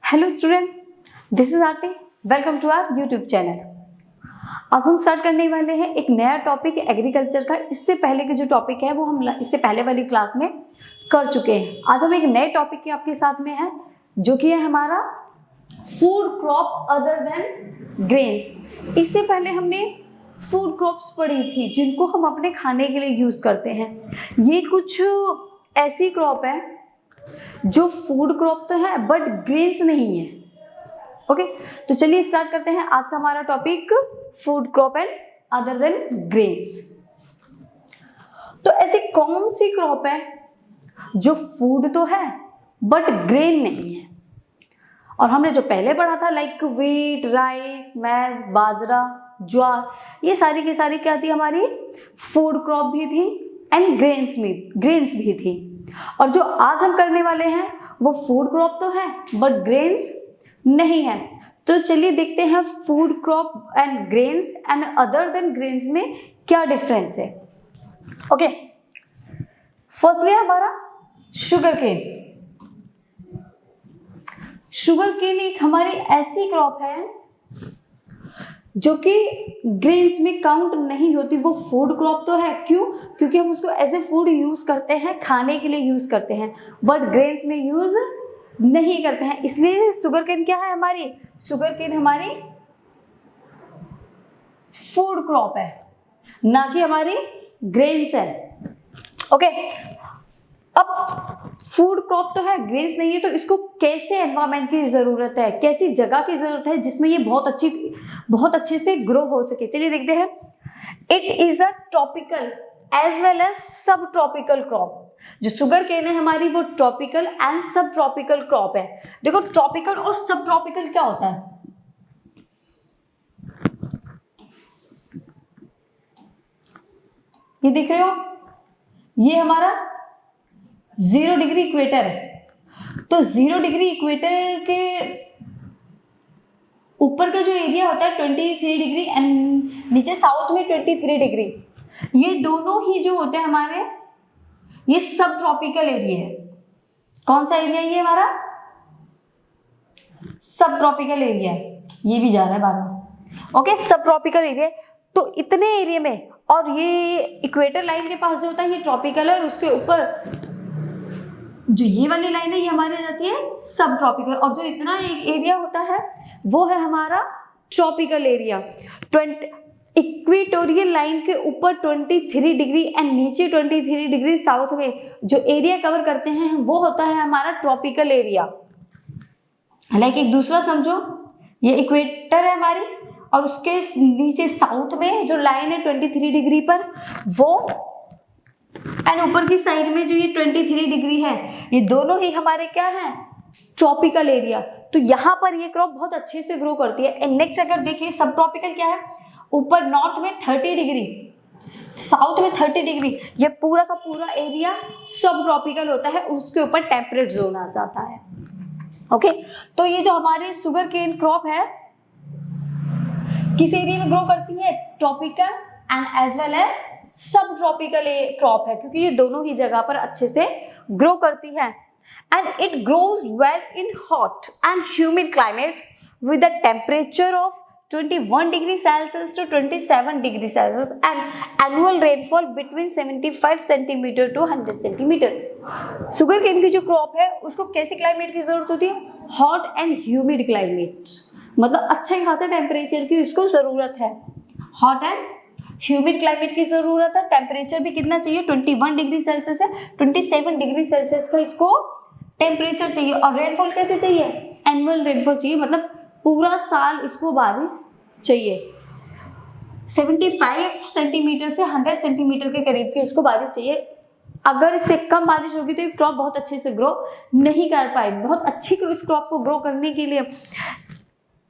Hello student, this is Aarti. Welcome to our YouTube channel. अब हम start करने वाले हैं एक नया टॉपिक एग्रीकल्चर का। इससे पहले के जो टॉपिक है वो हम इससे पहले वाली क्लास में कर चुके हैं। आज हम एक नए टॉपिक के आपके साथ में है जो कि है हमारा food crop other than grain. इससे पहले हमने फूड क्रॉप्स पढ़ी थी जिनको हम अपने खाने के लिए यूज करते हैं। ये कुछ ऐसी क्रॉप है जो फूड क्रॉप तो है बट ग्रेन्स नहीं है। ओके, तो चलिए स्टार्ट करते हैं आज का हमारा topic food crop and other than grains. तो ऐसी कौन सी क्रॉप है जो फूड तो है बट ग्रेन नहीं है? और हमने जो पहले पढ़ा था लाइक व्हीट, राइस, मैज, बाजरा, ज्वार, ये सारी की सारी क्या थी? हमारी फूड क्रॉप भी थी एंड ग्रेन्स भी थी। और जो आज हम करने वाले हैं वो फूड क्रॉप तो है बट ग्रेन्स नहीं है। तो चलिए देखते हैं food crop and grains and other than grains में क्या डिफरेंस है। ओके, फर्स्टली हमारा शुगर केन। शुगर केन एक हमारी ऐसी क्रॉप है जो कि ग्रेन्स में काउंट नहीं होती। वो फूड क्रॉप तो है, क्यों? क्योंकि हम उसको एज ए फूड यूज करते हैं, खाने के लिए यूज करते हैं, बट ग्रेन्स में यूज नहीं करते हैं। इसलिए शुगर केन क्या है? हमारी शुगर केन हमारी फूड क्रॉप है, ना कि हमारी ग्रेन्स है। ओके, अब फूड क्रॉप तो है, ग्रेन्स नहीं है, तो इसको कैसे एनवायरमेंट की जरूरत है, कैसी जगह की जरूरत है जिसमें ये बहुत अच्छे से ग्रो हो सके। चलिए देखते हैं। It is a tropical as well as sub tropical crop. जो शुगर केन है हमारी वो tropical and sub tropical crop है। देखो, ट्रॉपिकल और सब ट्रॉपिकल क्या होता है? ये दिख रहे हो, ये हमारा 0 डिग्री इक्वेटर है। तो 0 डिग्री इक्वेटर के ऊपर का जो एरिया होता है 23 डिग्री एंड नीचे साउथ में 23 डिग्री, ये दोनों ही जो होते हैं हमारे, ये सब ट्रॉपिकल एरिया है। कौन सा एरिया? ये हमारा सब ट्रॉपिकल एरिया है। ये भी जा रहा है बाद में। ओके, सब ट्रॉपिकल एरिया। तो इतने एरिया में, और ये इक्वेटर लाइन के पास जो होता है ये ट्रॉपिकल है, और उसके ऊपर जो ये वाली लाइन है ये हमारी जाती है सब ट्रॉपिकल, और जो इतना एक एरिया होता है वो है हमारा ट्रॉपिकल एरिया। इक्वेटोरियल लाइन के ऊपर 23 डिग्री एंड नीचे 23 डिग्री साउथ में जो एरिया कवर करते हैं वो होता है हमारा ट्रॉपिकल एरिया। लाइक एक दूसरा समझो, ये इक्वेटर है हमारी, और उसके नीचे साउथ में जो लाइन है 23 डिग्री पर वो, एंड ऊपर की साइड में जो ये 23 डिग्री है, ये दोनों ही हमारे क्या है? Tropical area. तो यहाँ पर ये क्रॉप बहुत अच्छे से ग्रो करती है। एंड नेक्स्ट अगर देखिए, सब ट्रॉपिकल क्या है? ऊपर नॉर्थ में 30 डिग्री, साउथ में 30 डिग्री, ये पूरा का पूरा एरिया सब ट्रॉपिकल होता है। उसके ऊपर टेम्परेट जोन आ जाता है। ओके, तो ये जो हमारी शुगर केन क्रॉप है किस एरिया में ग्रो करती है? Tropical and as well as sub tropical crop है, क्योंकि ये दोनों ही जगह पर अच्छे से ग्रो करती है। And it grows well in hot and humid climates with a temperature of 21 degree Celsius to 27 degree Celsius and annual rainfall between 75 centimetre to 100 centimetre. Sugar cane की जो क्रॉप है उसको कैसी क्लाइमेट की जरूरत होती है? हॉट एंड ह्यूमिड क्लाइमेट, मतलब अच्छे खासे टेम्परेचर की इसको जरूरत है। हॉट एंड ह्यूमिड क्लाइमेट की जरूरत है। टेम्परेचर भी कितना चाहिए? 21 डिग्री सेल्सियस है, 27 डिग्री सेल्सियस का इसको टेम्परेचर चाहिए। और रेनफॉल कैसे चाहिए? एनुअल रेनफॉल चाहिए, मतलब पूरा साल इसको बारिश चाहिए। 75 सेंटीमीटर से 100 सेंटीमीटर के करीब की इसको बारिश चाहिए। अगर इससे कम बारिश होगी तो ये क्रॉप बहुत अच्छे से ग्रो नहीं कर पाएगी। बहुत अच्छी इस क्रॉप को ग्रो करने के लिए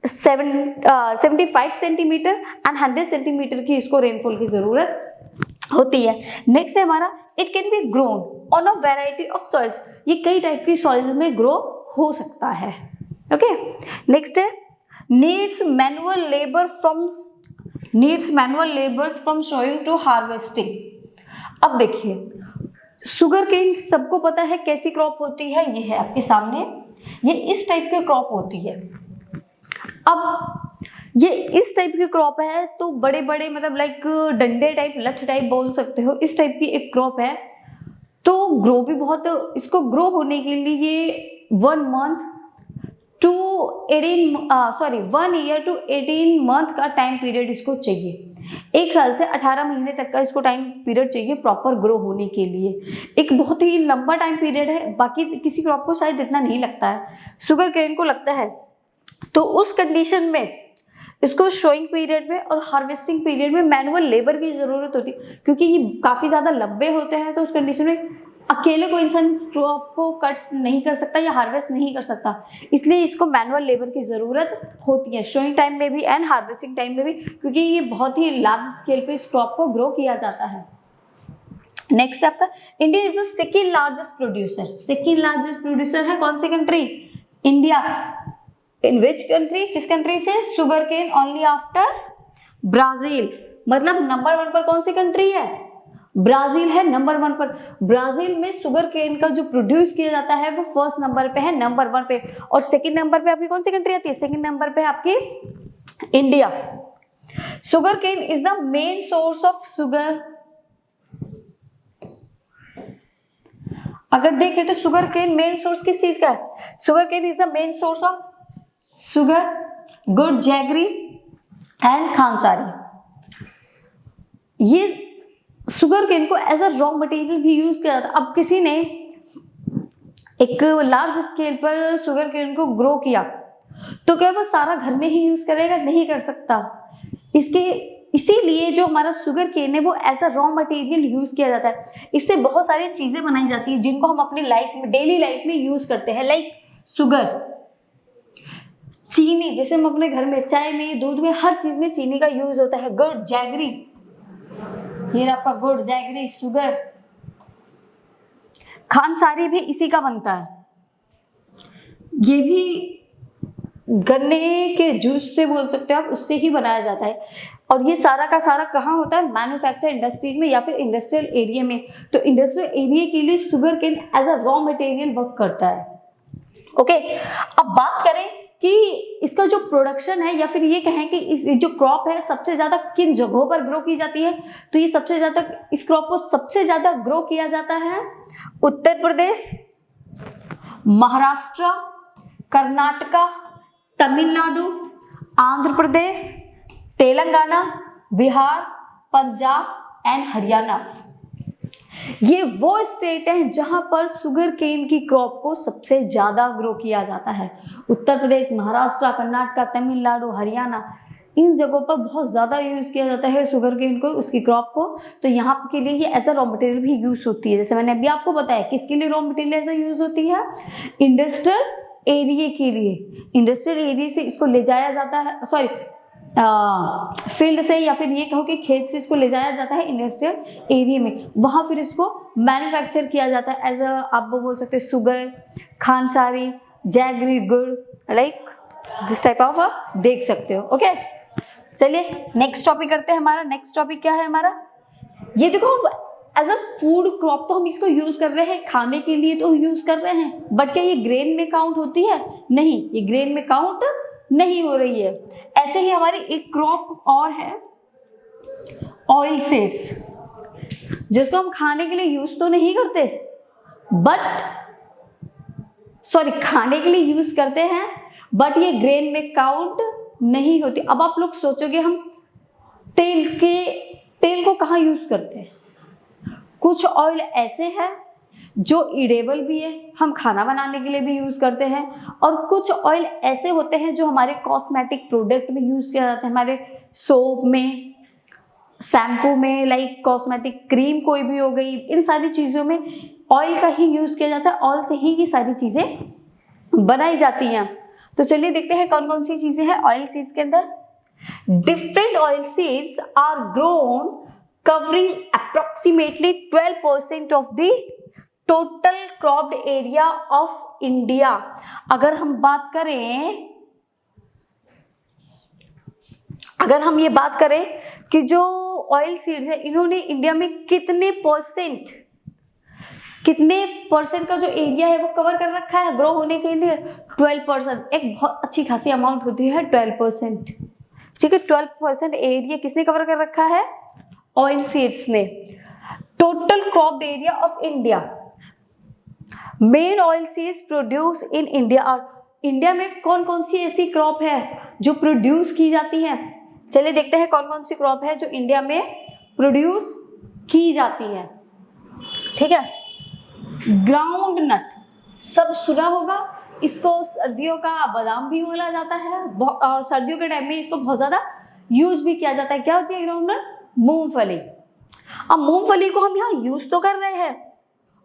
75 सेंटीमीटर एंड 100 सेंटीमीटर की इसको रेनफॉल की जरूरत होती है। नेक्स्ट है हमारा, it can be grown on a variety of soils. ये कई टाइप की सॉइल में ग्रो हो सकता है। ओके, नेक्स्ट है needs manual labours from sowing to harvesting. अब देखिए, शुगर केन सबको पता है कैसी क्रॉप होती है, ये है आपके सामने ये इस टाइप की क्रॉप होती है। अब ये इस टाइप की क्रॉप है तो बड़े बड़े मतलब लाइक डंडे टाइप, लठ टाइप बोल सकते हो, इस टाइप की एक क्रॉप है। तो ग्रो भी बहुत, इसको ग्रो होने के लिए 1 ईयर टू 18 मंथ का टाइम पीरियड इसको चाहिए। 1 साल से 18 महीने तक का इसको टाइम पीरियड चाहिए प्रॉपर ग्रो होने के लिए। एक बहुत ही लंबा टाइम पीरियड है, बाकी किसी क्रॉप को शायद इतना नहीं लगता है, शुगर केन को लगता है। तो उस कंडीशन में इसको शोइंग पीरियड में और हार्वेस्टिंग पीरियड में मैनुअल लेबर की जरूरत होती है, क्योंकि ये काफी ज्यादा लंबे होते हैं। तो उस कंडीशन में अकेले कोई इंसान क्रॉप को कट नहीं कर सकता या हार्वेस्ट नहीं कर सकता, इसलिए इसको मैनुअल लेबर की जरूरत होती है शोइंग टाइम में भी एंड हार्वेस्टिंग टाइम में भी, क्योंकि ये बहुत ही लार्ज स्केल पे इस क्रॉप को ग्रो किया जाता है। नेक्स्ट आपका, India is the second largest producer. Second largest producer है कौन सी country? India. In which country? किस कंट्री से? Sugar cane only after Brazil. मतलब नंबर 1 पर कौन सी कंट्री है? ब्राजील है नंबर 1 पर। ब्राजील में शुगर केन का जो प्रोड्यूस किया जाता है वो फर्स्ट नंबर पे है, नंबर 1 पे। और सेकंड नंबर पे आपकी कौन सी कंट्री आती है? सेकंड नंबर पे आपकी India. Sugar cane is the main source of sugar. अगर देखें तो शुगर केन मेन सोर्स किस चीज का है? Sugar cane is the main source of sugar, gur, jaggery and khandsari. ये शुगर केन को एज अ रॉ मटेरियल भी यूज किया जाता है। अब किसी ने एक लार्ज स्केल पर शुगर केन को ग्रो किया तो क्या वो सारा घर में ही यूज करेगा? नहीं कर सकता। इसीलिए जो हमारा शुगर केन है वो as a raw material use किया जाता है। इससे बहुत सारी चीजें बनाई जाती है जिनको हम अपनी लाइफ में, डेली लाइफ में यूज करते हैं, लाइक शुगर, चीनी, जैसे हम अपने घर में चाय में, दूध में, हर चीज में चीनी का यूज होता है। गुड़, जैगरी, ये आपका गुड़, जैगरी, शुगर, खानसारी भी इसी का बनता है। ये भी गन्ने के जूस से बोल सकते हो आप, उससे ही बनाया जाता है। और ये सारा का सारा कहाँ होता है? मैन्युफैक्चर इंडस्ट्रीज में या फिर इंडस्ट्रियल एरिया में। तो इंडस्ट्रियल एरिया के लिए sugar cane as a raw material work करता है। ओके, अब बात करें कि इसका जो प्रोडक्शन है या फिर ये कहें कि इस जो क्रॉप है सबसे ज्यादा किन जगहों पर ग्रो की जाती है, तो ये सबसे ज्यादा, इस क्रॉप को सबसे ज्यादा ग्रो किया जाता है उत्तर प्रदेश, महाराष्ट्र, कर्नाटका, तमिलनाडु, आंध्र प्रदेश, तेलंगाना, बिहार, पंजाब एंड हरियाणा। ये वो स्टेट हैं जहां पर शुगर केन की क्रॉप को सबसे ज्यादा ग्रो किया जाता है। उत्तर प्रदेश, महाराष्ट्र, कर्नाटका, तमिलनाडु, हरियाणा, इन जगहों पर बहुत ज्यादा यूज किया जाता है शुगर केन को, उसकी क्रॉप को। तो यहाँ के लिए ये एज अ रॉ मटेरियल भी यूज होती है। जैसे मैंने अभी आपको बताया, किसके लिए raw material as a use होती है? इंडस्ट्रियल एरिया के लिए। इंडस्ट्रियल एरिया से इसको ले जाया जाता है, सॉरी फील्ड से या फिर ये कहो कि खेत से इसको ले जाया जाता है इंडस्ट्रियल एरिया में, वहां फिर इसको मैन्युफैक्चर किया जाता है एज अ, आप बोल सकते हैं शुगर, खानसारी, जैगरी, गुड़, लाइक दिस टाइप ऑफ आप देख सकते हो। ओके, चलिए नेक्स्ट टॉपिक करते हैं। हमारा नेक्स्ट टॉपिक क्या है हमारा? ये देखो, एज अ फूड क्रॉप तो हम इसको यूज कर रहे हैं, खाने के लिए तो यूज कर रहे हैं, बट क्या ये ग्रेन में काउंट होती है? नहीं, ये ग्रेन में काउंट नहीं हो रही है। ऐसे ही हमारी एक क्रॉप और है, ऑयल सीड्स, जिसको हम खाने के लिए यूज तो नहीं करते, खाने के लिए यूज करते हैं, बट ये ग्रेन में काउंट नहीं होती। अब आप लोग सोचोगे हम तेल को कहाँ यूज करते हैं? कुछ ऑयल ऐसे हैं जो इडेबल भी है, हम खाना बनाने के लिए भी यूज करते हैं, और कुछ ऑयल ऐसे होते हैं जो हमारे कॉस्मेटिक प्रोडक्ट में यूज किया जाता है, हमारे सोप में, शैम्पू में, लाइक कॉस्मेटिक क्रीम कोई भी हो गई, इन सारी चीजों में ऑयल का ही यूज किया जाता है। ऑयल से ही ये सारी चीजें बनाई जाती हैं। तो चलिए देखते हैं कौन कौन सी चीजें हैं ऑयल सीड्स के अंदर। Different oil seeds are grown covering approximately 12% of the total cropped area of India। अगर हम ये बात करें कि जो ऑयल सीड्स है इन्होंने इंडिया में कितने परसेंट कितने परसेंट का जो एरिया है वो कवर कर रखा है ग्रो होने के लिए? 12%। एक बहुत अच्छी खासी अमाउंट होती है 12%। ठीक है, 12% एरिया किसने कवर कर रखा है? ऑयल सीड्स ने। Total crop area of India, men oil seeds produce in India. और इंडिया में कौन कौन सी ऐसी क्रॉप है जो प्रोड्यूस की जाती है? चलिए देखते हैं कौन कौन सी क्रॉप है जो इंडिया में प्रोड्यूस की जाती है। ठीक है, ग्राउंड नट, सब सुना होगा इसको, सर्दियों का बादाम भी बोला जाता है और सर्दियों के टाइम में इसको बहुत ज्यादा यूज भी किया जाता है। क्या होती है ग्राउंड नट? मूंगफली। अब मूंगफली को हम यहाँ यूज तो कर रहे हैं,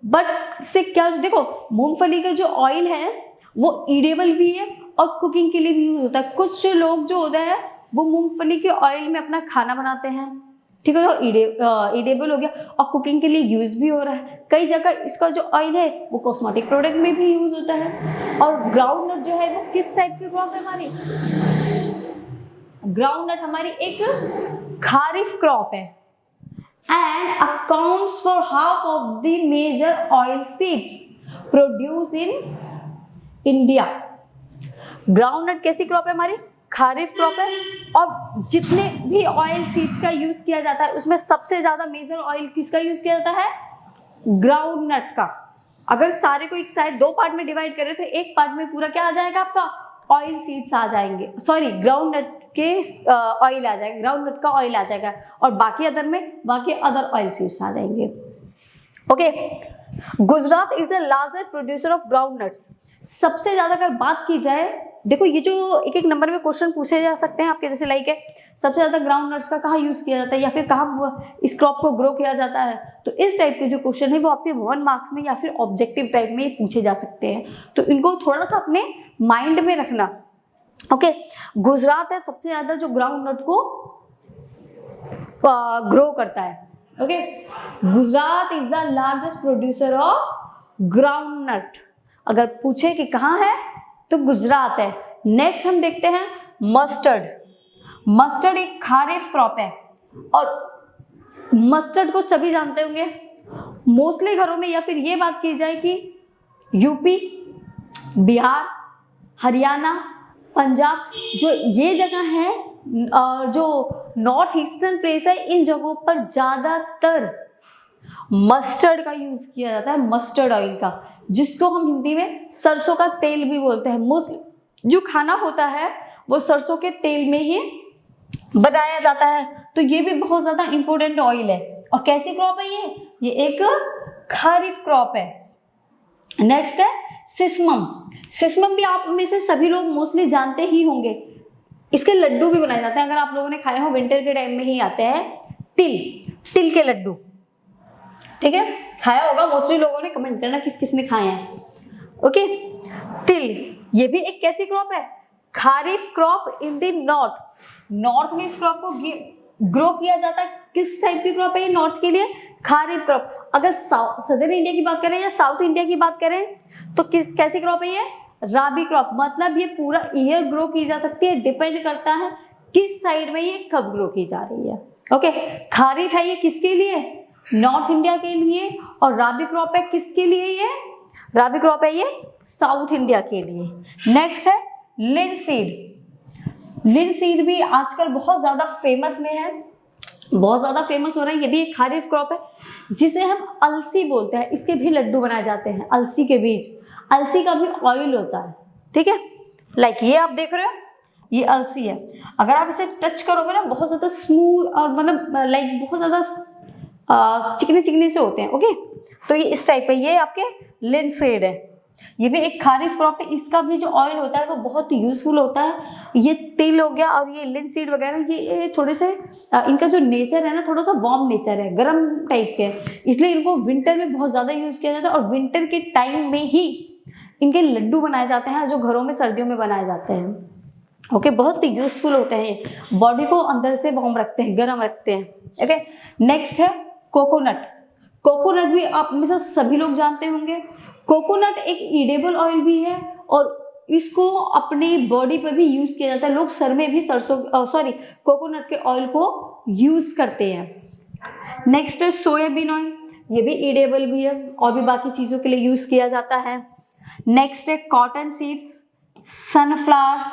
बट से क्या, देखो मूंगफली का जो ऑयल है वो ईडेबल भी है और कुकिंग के लिए भी यूज होता है। कुछ लोग जो होता है वो मूंगफली के ऑयल में अपना खाना बनाते हैं। ठीक है, तो ईडेबल हो गया और कुकिंग के लिए यूज भी हो रहा है। कई जगह इसका जो ऑयल है वो कॉस्मेटिक प्रोडक्ट में भी यूज होता है। और ग्राउंड नट जो है वो किस टाइप की क्रॉप है हमारी? ग्राउंड नट हमारी एक खारिफ क्रॉप है and accounts for half of the major oil seeds produced in India। Groundnut कैसी क्रॉप है हमारी? खारिफ क्रॉप है। और जितने भी ऑयल सीड्स का यूज किया जाता है उसमें सबसे ज्यादा मेजर ऑयल किसका यूज किया जाता है? ग्राउंडनट का। अगर सारे को एक साइड दो पार्ट में डिवाइड करें तो एक पार्ट में पूरा क्या आ जाएगा आपका? ऑयल सीड्स आ जाएंगे, सॉरी ग्राउंडनट के ऑयल आ जाएगा, ग्राउंडनट का ऑयल आ जाएगा और बाकी अदर में बाकी अदर ऑयल सीड्स आ जाएंगे। Okay, Gujarat is the largest producer of groundnuts. सबसे ज्यादा अगर बात की जाए, देखो ये जो एक एक नंबर में क्वेश्चन पूछे जा सकते हैं आपके जैसे लाइक है, सबसे ज्यादा ग्राउंडनट्स का कहाँ यूज किया जाता है या फिर कहाँ इस क्रॉप को ग्रो किया जाता है, तो इस टाइप के जो क्वेश्चन है वो आपके 1 मार्क्स में या फिर ऑब्जेक्टिव टाइप में पूछे जा सकते हैं। तो इनको थोड़ा सा अपने माइंड में रखना। ओके, गुजरात है सबसे ज्यादा जो ग्राउंडनट को ग्रो करता है। Okay, Gujarat is the largest producer of groundnut. अगर पूछे कि कहाँ है तो गुजरात है। नेक्स्ट हम देखते हैं मस्टर्ड। मस्टर्ड एक खारिफ क्रॉप है और मस्टर्ड को सभी जानते होंगे मोस्टली घरों में, या फिर ये बात की जाए कि यूपी, बिहार, हरियाणा, पंजाब, जो ये जगह है जो नॉर्थ ईस्टर्न प्लेस है, इन जगहों पर ज्यादातर मस्टर्ड का यूज किया जाता है, मस्टर्ड ऑयल का, जिसको हम हिंदी में सरसों का तेल भी बोलते हैं। मोस्टली जो खाना होता है वो सरसों के तेल में ही बनाया जाता है। तो ये भी बहुत ज्यादा इंपॉर्टेंट ऑयल है। और कैसी क्रॉप है ये एक खरीफ क्रॉप है। नेक्स्ट है सिसमम। सिसमम भी आप में से सभी लोग मोस्टली जानते ही होंगे, इसके लड्डू भी बनाए जाते हैं। अगर आप लोगों ने खाए हो, विंटर के टाइम में ही आते हैं तिल के लड्डू, ठीक है, खाया होगा मोस्टली लोगों ने, कमेंट करना किस किस ने खाए हैं। ओके, तिल ये भी एक कैसी क्रॉप है? Kharif crop in the north में इस क्रॉप को ग्रो किया जाता है। किस टाइप की क्रॉप है ये नॉर्थ के लिए? खारिफ क्रॉप। अगर सदर्न इंडिया की बात करें या साउथ इंडिया की बात करें तो कैसी क्रॉप है ये? राबी क्रॉप। मतलब ये पूरा ईयर ग्रो की जा सकती है, डिपेंड करता है किस साइड में ये कब ग्रो की जा रही है। ओके, खारिफ है ये किसके लिए? नॉर्थ इंडिया के लिए। और राबी क्रॉप है किसके लिए? ये राबी क्रॉप है ये साउथ इंडिया के लिए। नेक्स्ट है लिनसीड। लिनसीड भी आजकल बहुत ज्यादा फेमस में है, बहुत ज्यादा फेमस हो रहा है। ये भी एक खारिफ क्रॉप है जिसे हम अलसी बोलते हैं। इसके भी लड्डू बनाए जाते हैं, अलसी के बीज। अलसी का भी ऑयल होता है, ठीक है। लाइक ये आप देख रहे हो, ये अलसी है। अगर आप इसे टच करोगे ना, बहुत ज्यादा स्मूथ और मतलब लाइक बहुत ज्यादा चिकने चिकने से होते हैं। ओके, तो ये इस टाइप का, ये आपके लिनसीड है। ये भी एक खारिफ क्रॉप है। इसका भी जो ऑयल होता है वो बहुत यूजफुल होता है। ये तिल हो गया और ये लिनसीड वगैरह, ये थोड़े से इनका जो नेचर है ना, थोड़ा सा वार्म नेचर है, गर्म टाइप के, इसलिए इनको विंटर में बहुत ज़्यादा यूज किया जाता है। और विंटर के टाइम में ही इनके लड्डू बनाए जाते हैं जो घरों में सर्दियों में बनाए जाते हैं। ओके, बहुत यूजफुल होते हैं, बॉडी को अंदर से वार्म रखते हैं, गर्म रखते हैं। ओके, नेक्स्ट है कोकोनट। कोकोनट भी आप में से सभी लोग जानते होंगे। कोकोनट एक ईडेबल ऑयल भी है और इसको अपनी बॉडी पर भी यूज किया जाता है। लोग सर में भी कोकोनट के ऑयल को यूज करते हैं। नेक्स्ट है सोयाबीन ऑयल। ये भी ईडेबल भी है और भी बाकी चीजों के लिए यूज किया जाता है। नेक्स्ट है कॉटन सीड्स, सनफ्लावर्स,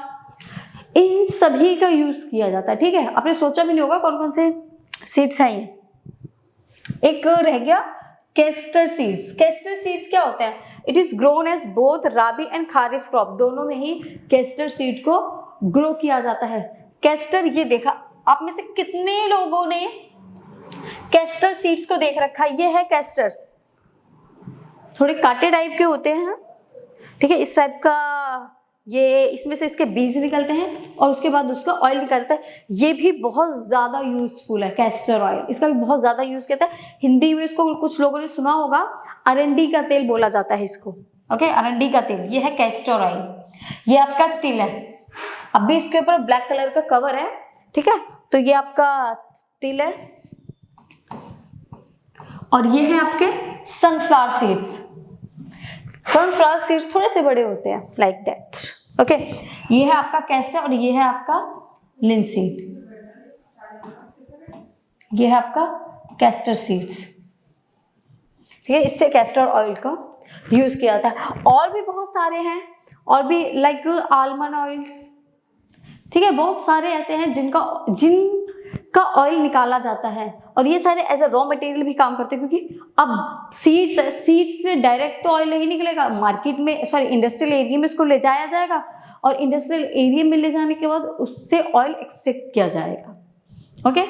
इन सभी का यूज किया जाता है। ठीक है, आपने सोचा भी नहीं होगा कौन कौन से सीड्स हैं ये। एक रह गया कैस्टर सीड्स। कैस्टर सीड्स क्या होते हैं? It is grown as both rabi and kharif crop, दोनों में ही कैस्टर सीड को ग्रो किया जाता है। कैस्टर, ये देखा आप में से कितने लोगों ने कैस्टर सीड्स को देख रखा है? ये है कैस्टर्स, थोड़े कांटे टाइप के होते हैं। ठीक है, इस टाइप का, ये इसमें से इसके बीज निकलते हैं और उसके बाद उसका ऑयल निकलता है। ये भी बहुत ज्यादा यूजफुल है कैस्टर ऑयल, इसका भी बहुत ज्यादा यूज किया है। हिंदी में इसको कुछ लोगों ने सुना होगा, अरंडी का तेल बोला जाता है इसको। ओके, अरंडी का तेल, ये है कैस्टर ऑयल। ये आपका तिल है, अभी इसके ऊपर ब्लैक कलर का कवर है। ठीक है, तो ये आपका तिल है और ये है आपके सनफ्लावर सीड्स। सनफ्लावर सीड्स थोड़े से बड़े होते हैं, लाइक दैट। ओके, ये है आपका कैस्टर और ये है आपका लिनसीड, ये है आपका कैस्टर सीड्स। ठीक है, इससे कैस्टर ऑयल का यूज किया जाता है। और भी बहुत सारे हैं, और भी लाइक आलमंड ऑयल्स। ठीक है, बहुत सारे ऐसे हैं जिनका ऑयल निकाला जाता है और ये सारे एज अ रॉ मटेरियल भी काम करते हैं, क्योंकि अब सीड्स से डायरेक्ट तो ऑयल नहीं निकलेगा, मार्केट में इंडस्ट्रियल एरिया में इसको ले जाया जाएगा और इंडस्ट्रियल एरिया में ले जाने के बाद उससे ऑयल एक्सट्रैक्ट किया जाएगा। ओके,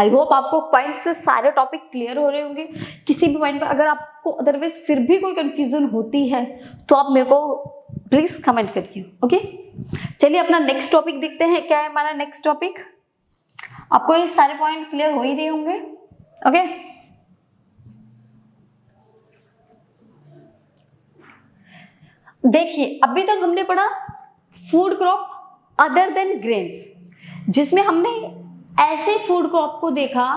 आई होप आपको पॉइंट्स से सारे टॉपिक क्लियर हो रहे होंगे। किसी भी पॉइंट पर अगर आपको अदरवाइज फिर भी कोई कंफ्यूजन होती है तो आप मेरे को प्लीज कमेंट करिए। ओके, चलिए अपना नेक्स्ट टॉपिक देखते हैं। क्या है हमारा नेक्स्ट टॉपिक? आपको ये सारे पॉइंट क्लियर हो ही रहे होंगे। ओके, देखिए अभी तक हमने पढ़ा food crop other than grains, जिसमें हमने ऐसे फूड क्रॉप को देखा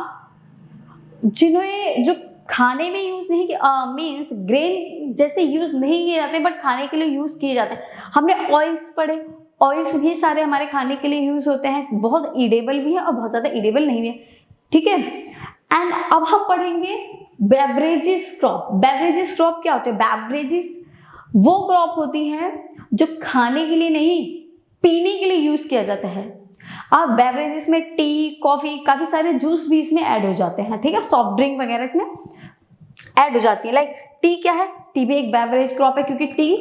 जिन्हें जो खाने में यूज नहीं किया, मीन्स ग्रेन जैसे यूज नहीं किए जाते बट खाने के लिए यूज किए जाते हैं। हमने ऑयल्स पढ़े, ऑयल्स भी सारे हमारे खाने के लिए यूज होते हैं, बहुत ईडेबल भी है और बहुत ज्यादा ईडेबल नहीं है। ठीक है, एंड अब हम पढ़ेंगे बेवरेजेस क्रॉप। बेवरेजेस क्रॉप क्या होते हैं? बेवरेजेस वो क्रॉप होती है जो खाने के लिए नहीं, पीने के लिए यूज किया जाता है। अब बेवरेजेस में टी, कॉफी, काफी सारे जूस भी इसमें ऐड हो जाते हैं। ठीक है, सॉफ्ट ड्रिंक वगैरह इसमें ऐड हो जाती है। लाइक टी क्या है? टी भी एक बेवरेज क्रॉप है क्योंकि टी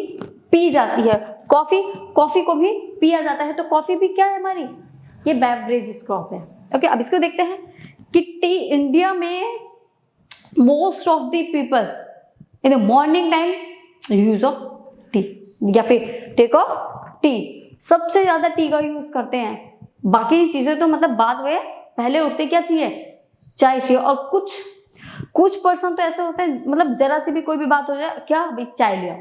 पी जाती है। कॉफी को भी पिया जाता है, तो कॉफी भी क्या है हमारी? ये बेवरेजेस क्रॉप है। ओके, अब इसको देखते हैं कि टी इंडिया में most of the people in the morning time use of T या फिर टेक ऑफ टी, सबसे ज्यादा टी का यूज करते हैं। बाकी चीजें तो मतलब बाद में, पहले उठते क्या चाहिए? चाय चाहिए। और कुछ पर्सन तो ऐसे होते हैं, मतलब जरा सी भी कोई भी बात हो जाए, क्या भाई चाय लिया,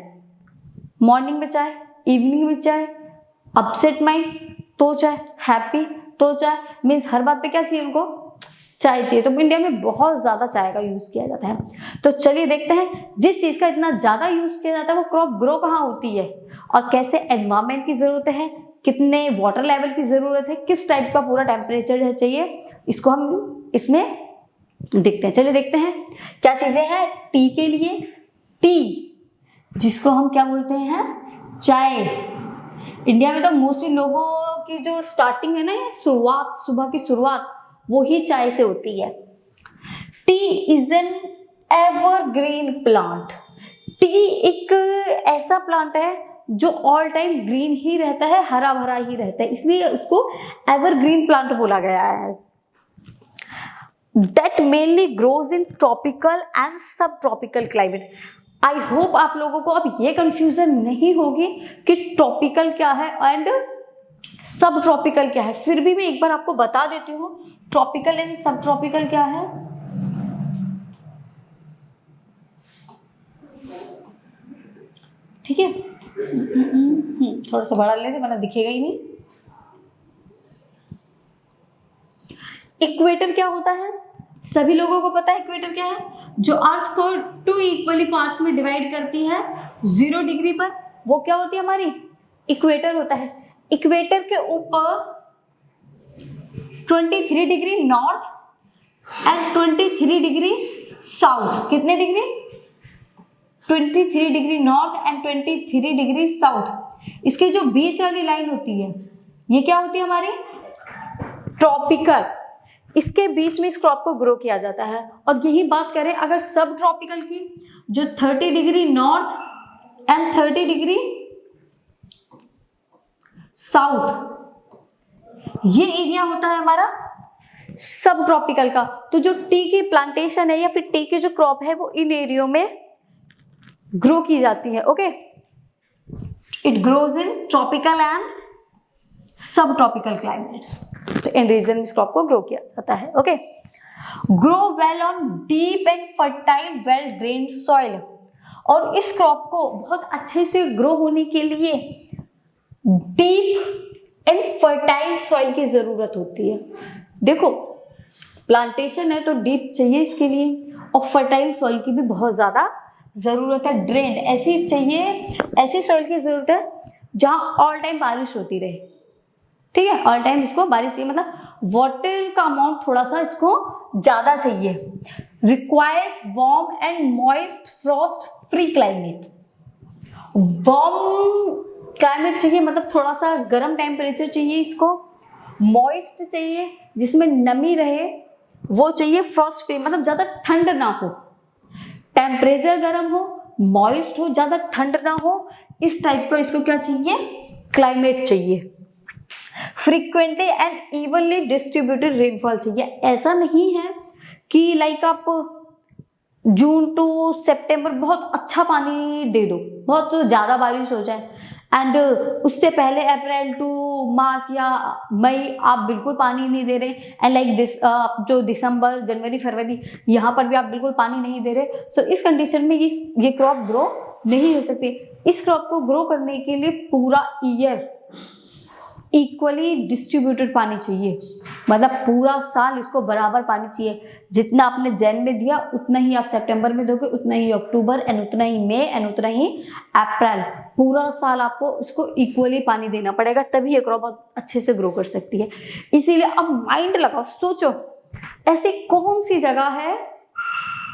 मॉर्निंग में चाय, इवनिंग में चाय, अपसेट माइंड तो चाय, हैप्पी तो चाय, मीन्स हर बात पे क्या चाहिए उनको? चाय चाहिए। तो इंडिया में बहुत ज्यादा चाय का यूज किया जाता है। तो चलिए देखते हैं जिस चीज का इतना ज्यादा यूज किया जाता है वो क्रॉप ग्रो कहाँ होती है और कैसे एनवायरमेंट की जरूरत है, कितने वाटर लेवल की जरूरत है, किस टाइप का पूरा टेम्परेचर चाहिए, इसको हम इसमें देखते हैं। चलिए देखते हैं क्या चीजें हैं टी के लिए। टी, जिसको हम क्या बोलते हैं? चाय। इंडिया में तो मोस्टली लोगों की जो स्टार्टिंग है ना, ये शुरुआत, सुबह की शुरुआत वो ही चाय से होती है। T is an evergreen plant. T एक ऐसा प्लांट है जो ऑल टाइम ग्रीन ही रहता है, हरा भरा ही रहता है, इसलिए उसको एवरग्रीन प्लांट बोला गया है। That mainly grows in tropical and sub tropical climate. I hope आप लोगों को अब ये कंफ्यूजन नहीं होगी कि ट्रॉपिकल क्या है एंड सब ट्रॉपिकल क्या है। फिर भी मैं एक बार आपको बता देती हूँ ट्रॉपिकल एंड सब ट्रॉपिकल क्या है। ठीक है, थोड़ा सा बड़ा ले वरना दिखेगा ही नहीं। इक्वेटर क्या होता है? सभी लोगों को पता है इक्वेटर क्या है? जो अर्थ को 2 इक्वली पार्ट्स में डिवाइड करती है 0 डिग्री पर, वो क्या होती है हमारी? इक्वेटर होता है। इक्वेटर के ऊपर 23 degree north and 23 degree south. कितने degree? 23 degree north and 23 degree south. इसकी जो बीच वाली लाइन होती है ये क्या होती है हमारी? ट्रॉपिकल। इसके बीच में इस क्रॉप को ग्रो किया जाता है। और यही बात करें अगर सब ट्रॉपिकल की, जो 30 degree north and 30 degree south, ये एरिया होता है हमारा सब ट्रॉपिकल का। तो जो टी की प्लांटेशन है या फिर टी की जो क्रॉप है वो इन एरियो में ग्रो की जाती है। Okay, it grows in tropical and sub tropical climates. तो इन रीजन इस क्रॉप को ग्रो किया जाता है। Okay, grow well on deep and fertile well drained soil. और इस क्रॉप को बहुत अच्छे से ग्रो होने के लिए डीप एंड फर्टाइल सॉइल की जरूरत होती है। देखो प्लांटेशन है तो डीप चाहिए इसके लिए, और फर्टाइल सॉइल की भी बहुत ज्यादा जरूरत है। ड्रेन ऐसी चाहिए, ऐसी सॉइल की जरूरत है जहां ऑल टाइम बारिश होती रहे। ठीक है, ऑल टाइम इसको बारिश चाहिए, मतलब वाटर का अमाउंट थोड़ा सा इसको ज्यादा चाहिए। Requires warm and moist Frost free climate. Warm climate चाहिए, मतलब थोड़ा सा गर्म टेम्परेचर चाहिए इसको। मॉइस्ट चाहिए जिसमें नमी रहे, वो चाहिए। फ्रॉस्ट फ्री मतलब ज्यादा ठंड ना हो, टेम्परेचर गर्म हो, मॉइस्ट हो, ज्यादा ठंड ना हो, इस टाइप का इसको क्या चाहिए? क्लाइमेट चाहिए। Frequently and evenly distributed rainfall चाहिए। ऐसा नहीं है कि लाइक आप जून टू सितंबर बहुत अच्छा पानी दे दो, बहुत ज़्यादा बारिश हो जाए, एंड उससे पहले अप्रैल टू मार्च या मई आप बिल्कुल पानी नहीं दे रहे, एंड लाइक दिस जो दिसंबर जनवरी फरवरी यहाँ पर भी आप बिल्कुल पानी नहीं दे रहे, तो इस कंडीशन में ये क्रॉप ग्रो नहीं हो सकती। इस क्रॉप को ग्रो करने के लिए पूरा ईयर इक्वली डिस्ट्रीब्यूटेड पानी चाहिए, मतलब पूरा साल इसको बराबर पानी चाहिए। जितना आपने जैन में दिया उतना ही आप सितंबर में दोगे, उतना ही अक्टूबर एंड उतना ही मई एंड उतना ही अप्रैल। पूरा साल आपको इसको इक्वली पानी देना पड़ेगा, तभी ये क्रॉप बहुत अच्छे से ग्रो कर सकती है। इसीलिए अब माइंड लगाओ, सोचो ऐसी कौन सी जगह है